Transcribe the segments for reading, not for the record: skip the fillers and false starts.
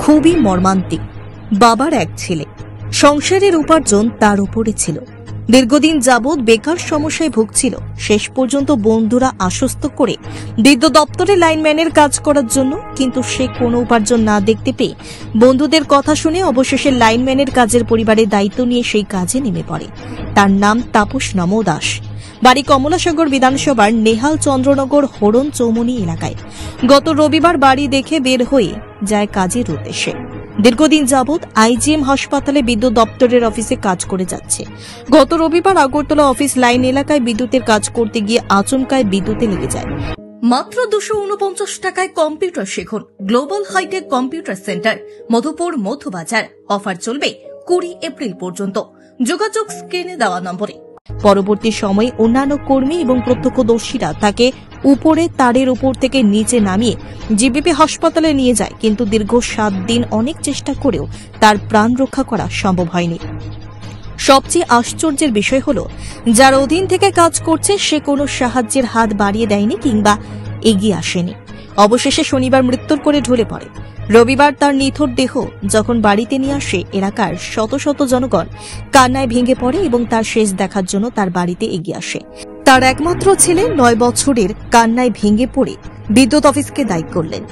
খুবই মর্মান্তিক। বাবার এক ছেলে, সংসারের উপার্জন তার উপরে ছিল। দীর্ঘদিন যাবৎ বেকার সমস্যায় ভুগছিল। শেষ পর্যন্ত বন্ধুরা আশ্বস্ত করে বিদ্যুৎ দপ্তরে লাইনম্যানের কাজ করার জন্য, কিন্তু সে কোনো উপার্জন না দেখতে পেয়ে বন্ধুদের কথা শুনে অবশেষে লাইনম্যানের কাজের পরিবারের দায়িত্ব নিয়ে সেই কাজে নেমে পড়ে। তার নাম তাপস নমো দাস। বাড়ি কমলাসাগর বিধানসভার নেহাল চন্দ্রনগর হরণ চৌমনি এলাকায়। গত রবিবার বাড়ি দেখে বের হয়ে যায় কাজের উদ্দেশ্যে। দীর্ঘদিন যাবৎ আইজিএম হাসপাতালে বিদ্যুৎ দপ্তরের অফিসে কাজ করে যাচ্ছে। গত রবিবার আগরতলা অফিস লাইন এলাকায় বিদ্যুতের কাজ করতে গিয়ে আচমকায় বিদ্যুতে লেগে যায়। মাত্র 249 টাকায় কম্পিউটার শিখুন। Global hitech computer centre, Madhupur Madhubazar. Offer চলবে 20 এপ্রিল পর্যন্ত। যোগাযোগ স্ক্রিনে দেওয়া নম্বরে। পরবর্তী সময়ে অন্যান্য কর্মী এবং প্রত্যক্ষদর্শীরা তাকে উপরে তারের উপর থেকে নিচে নামিয়ে জিবিপি হাসপাতালে নিয়ে যায়, কিন্তু দীর্ঘ 7 দিন অনেক চেষ্টা করেও তার প্রাণ রক্ষা করা সম্ভব হয়নি। সবচেয়ে আশ্চর্যের বিষয় হল, যার অধীন থেকে কাজ করছে সে কোনো সাহায্যের হাত বাড়িয়ে দেয়নি কিংবা এগিয়ে আসেনি। অবশেষে শনিবার মৃত্যুর কোলে ঢলে পড়ে। রবিবার তার নিথর দেহ যখন বাড়িতে নিয়ে আসে, এলাকার শত শত জনগণ কান্নায় ভেঙে পড়ে এবং তার শেষ দেখার জন্য তার বাড়িতে এগিয়ে আসে। তার একমাত্র ছেলে 9 বছরের কান্নায় ভেঙে পড়ে বিদ্যুৎ অফিসকে দায়ী করলেন।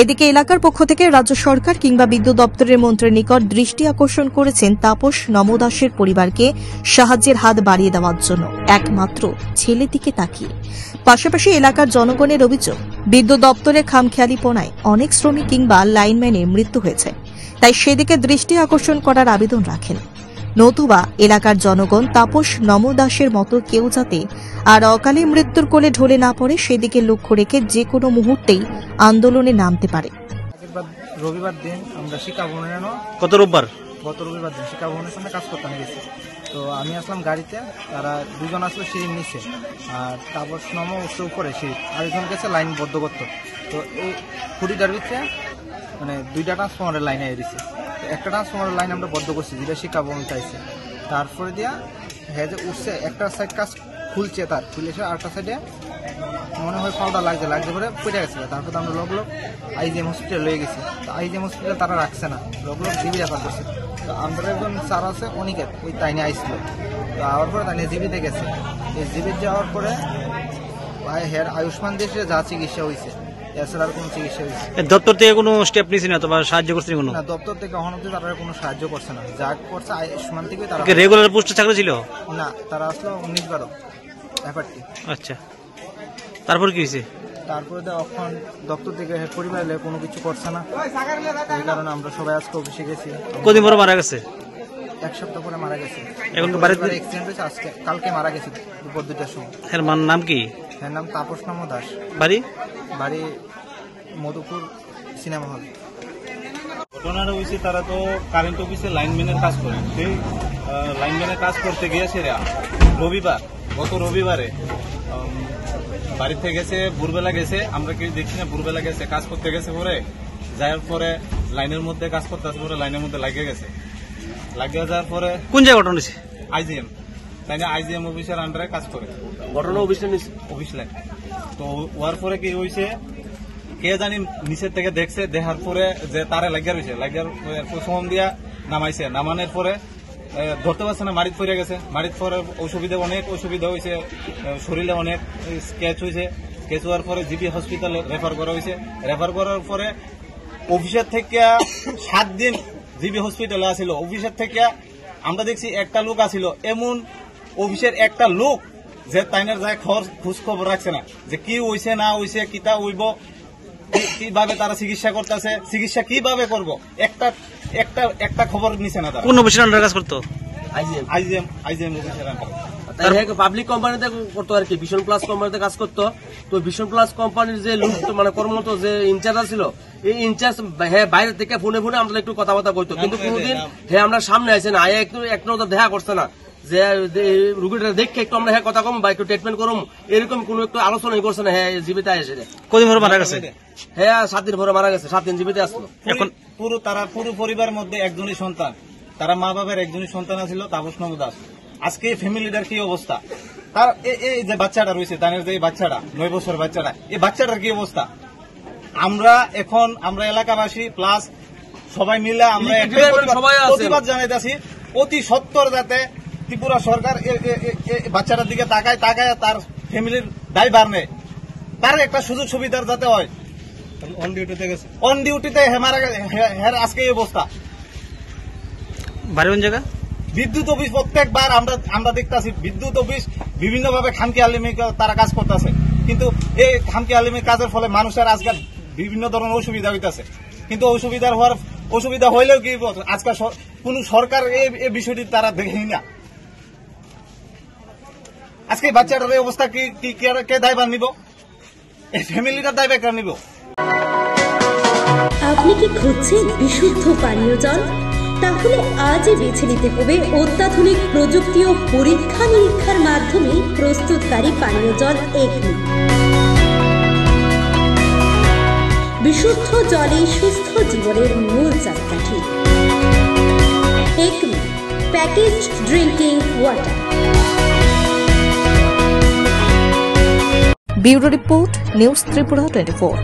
এদিকে এলাকার পক্ষ থেকে রাজ্য সরকার কিংবা বিদ্যুৎ দপ্তরের মন্ত্রীর নিকট দৃষ্টি আকর্ষণ করেছেন তাপস নমো দাসের পরিবারকে সাহায্যের হাত বাড়িয়ে দেওয়ার জন্য, একমাত্র ছেলের দিকে তাকিয়ে। পাশাপাশি এলাকার জনগণের অভিযোগ, বিদ্যুৎ দপ্তরের খামখেয়ালিপনায় অনেক শ্রমিক কিংবা লাইনম্যানের মৃত্যু হয়েছে, তাই সেদিকে দৃষ্টি আকর্ষণ করার আবেদন রাখেন। নতুবা এলাকার জনগণ তাপস নমো দাসের মতো কেউ যাতে আর অকালে মৃত্যুর কোলে ঢলে না পড়ে সেদিকে লক্ষ্য রেখে যে কোনো মুহূর্তেই আন্দোলনে নামতে পারে। রবিবার দিন আমরা শিক্ষা ভবনে গত রবিবার দিন শিক্ষা ভবনের সামনে কাজ করতে গেছি। তো আমি আসলাম গাড়িতে, তারা দুজন আসলো সিঁড়ির নিচে, আর তাপস নমো উঠছে উপরে সিঁড়ি, আরেকজন গেছে লাইন বদ্ধ করতো। তো এই খুঁটিটার ভিতরে মানে 2টা ট্রান্সফর্মারের লাইন এনে দিচ্ছে। একটা ট্রান্সফর্মারের লাইন আমরা বদ্ধ করছি, যেটা শিক্ষা ভবন চাইছে। তারপরে দিয়া হ্যাঁ যে উঠছে, একটা সাইড কাজ খুলছে, তার খুলেছে, আরেকটা সাইডে মনে হয় পাউডার লাগছে পরে পড়ে গেছে। তারপরে আমরা লোক আইজিএম হসপিটাল লয়ে গেছি। তো আইজিএম হসপিটাল তারা রাখছে না, লোক জিবি রেফার করছে। তো আমাদের একজন স্যার আছে অনিকেত, ওই তাইনে আইছিল। তো আওয়ার পরে তাইনে জিবিতে গেছে। এই জিবিতে যাওয়ার পরে হের আয়ুষ্মান দেশে যা চিকিৎসা হয়েছে, এছাড়া কোনো চিকিৎসা হয়েছে। দপ্তর থেকে কোনো স্টেপ নিয়েছে না, তোমার সাহায্য করছে কোনো? না, দপ্তর থেকে কখনো তারা কোনো সাহায্য করছে না। যা করছে আয়ুষ্মান থেকে তারা। রেগুলার পোস্টে চাকরি ছিল না, তারা আসলো 19-12 ব্যাপারটি। আচ্ছা, তারপর কি হয়েছে? তারপরে এখন দপ্তর থেকে পরিবারের কোনো কিছু করছে না, এই কারণে আমরা সবাই আজকে অফিসে গেছি। কদিন পরে মারা গেছে? 1 সপ্তাহ পরে মারা গেছে। এখন বাড়িতে অ্যাক্সিডেন্ট হয়েছে, আজকে কালকে মারা গেছে দুপুর 2টার সময়। এর নাম কি? এর নাম তাপস নমো দাস। বাড়ি মধুপুর সিনেমা হল। ঘটনাটা হয়েছে, তারা তো কারেন্ট অফিসে লাইনম্যানের কাজ করে। সেই লাইনম্যানের কাজ করতে গিয়েছে গত রবিবারে বাড়ি থেকে গেছে, ভোরবেলা গেছে, আমরা কেউ দেখছি না, ভোরবেলা গেছে কাজ করতে গেছে। পরে যাওয়ার পরে লাইনের মধ্যে কাজ করতে আসে, পরে লাইনের মধ্যে লাগিয়ে গেছে। লাগিয়ে যাওয়ার পরে কোন জায়গায় ঘটনা হয়েছে? আইজিএম, তাই না, আইজিএম অফিসের আন্ডারে কাজ করে। ঘটনা অফিস লাইন। তো ওয়ার পরে কি হয়েছে, কে জানি নিচের থেকে দেখছে, দেখার পরে যে তারে লাগিয়ে রয়েছে, লাগিয়ে ফোন দিয়া নামাইছে। নামানোর পরে ধরতে পারছে না, মারিত পড়ে গেছে। মারিত পরে অনেক অসুবিধা হয়েছে, শরীরে অনেক স্কেচ হয়েছে। স্কেচ হওয়ার পরে জিবি হসপিটালে রেফার করা হয়েছে। রেফার করার পরে অফিসের থেকে 7 দিন জিবি হসপিটালে আসিল। অফিসের থেকে আমরা দেখছি একটা লোক আসিল, এমন অফিসের একটা লোক যে তাইনের যায় খোঁজ খবর রাখছে না, যে কি হইছে না হইছে, কিতা হইব, কিভাবে তারা চিকিৎসা করতেছে, চিকিৎসা কিভাবে করব, একটা খবর নিছে না। তারা কোন অফিসের আন্ডারে কাজ করতো? আইজিএম অফিসের আন্ডারে। পাবলিক কোম্পানিতে করতো আর কি, ভিশন প্লাস কোম্পানিতে কাজ করতো। তো ভিশন প্লাস কোম্পানির যে লোক মানে কর্মরত যে ইনচার্জ ছিল, এই ইনচার্জ হ্যাঁ বাইরে থেকে ফোনে আমরা একটু কথাবার্তা বলতো, কিন্তু কোনোদিন হ্যাঁ আমরা সামনে আসে না, একটু দেখা করছে না যে রুগীটা দেখে একটু আমরা হ্যাঁ কথা কম বা একটু ট্রিটমেন্ট করুম, এরকম কোন একটু আলোচনাই করছে না। হ্যাঁ জীবিত এসে কদিন পরে মারা গেছে? হ্যাঁ 7 দিন পরে মারা গেছে, 7 দিন জীবিত আসলো। এখন পুরো পরিবারের মধ্যে একজনই সন্তান, তারা মা বাবার একজনই সন্তান আছিল, তাপস নমো দাস। আজকে ফ্যামিলিটার কি অবস্থা, তার এই যে বাচ্চাটা রয়েছে, তাদের যে বাচ্চাটা 9 বছর বাচ্চাটা, এই বাচ্চাটার কি অবস্থা? আমরা এলাকাবাসী প্লাস সবাই মিলে আমরা Electric department সবাই আছেন। প্রতিবাদ জানাইতেছি অতি সত্বর যাতে ত্রিপুরা সরকার বাচ্চাটার দিকে তাকায় তার ফ্যামিলির দায়ভার নেয়, তার একটা সুযোগ সুবিধার যাতে হয়। অন ডিউটিতে হের আজকে এই অবস্থা। বাড়ি কোন জায়গা? বিদ্যুৎ অফিস প্রত্যেকবার আমরা দেখতেছি বিদ্যুৎ অফিস বিভিন্ন ভাবে খামকি আলিমি তারা কাজ করতেছে, কিন্তু এই খামকি আলিমি কাজের ফলে মানুষের আজকে বিভিন্ন ধরনের অসুবিধা হইতেছে। কিন্তু অসুবিধা হইলেও কি আজকে কোন সরকার এই বিষয়টি তারা দেখেনি না। আজকে বাচ্চাটার এই অবস্থা কে দায়ভার নিব? এই ফ্যামিলিটার দায়ভার কে নিব? আপনি কি খুঁজছেন বিশুদ্ধ পানীয় জল? তাহলে আজই বেছে নিতে হবে অত্যাধুনিক প্রযুক্তি ও পরীক্ষা নিরীক্ষার মাধ্যমে প্রস্তুতকারী পানীয় জল একমি। বিশুদ্ধ জলে সুস্থ জীবনের মূল চাকাঠি। Acme package drinking water. Bureau report, news Tripura 24।